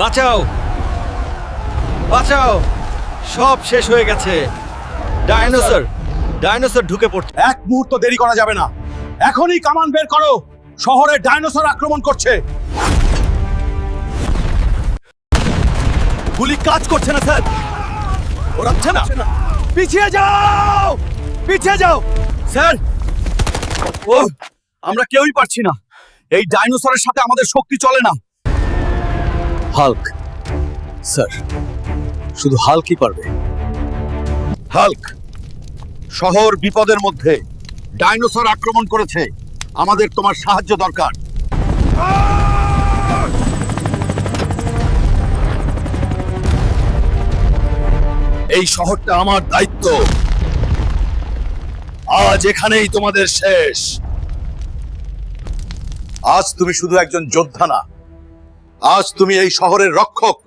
বাঁচাও বাঁচাও, সব শেষ হয়ে গেছে। ডাইনোসর ডাইনোসর ঢুকে পড়ছে। এক মুহূর্ত দেরি করা যাবে না, এখনই কামান বের করো। শহরে ডাইনোসর আক্রমণ করছে। গুলি কাজ করছে না স্যার, ওড়াচ্ছে না। পিছিয়ে যাও, পিছিয়ে যাও স্যার। ও, আমরা কেউই পারছি না। এই ডাইনোসরের সাথে আমাদের শক্তি চলে না। হাল্ক স্যার, শুধু হাল্কই পারবে। হাল্ক, শহর বিপদের মধ্যে, ডাইনোসর আক্রমণ করেছে। আমাদের তোমার সাহায্য দরকার। এই শহরটা আমার দায়িত্ব। আজ এখানেই তোমাদের শেষ। আজ তুমি শুধু একজন যোদ্ধা না, আজ তুমি এই শহরের রক্ষক।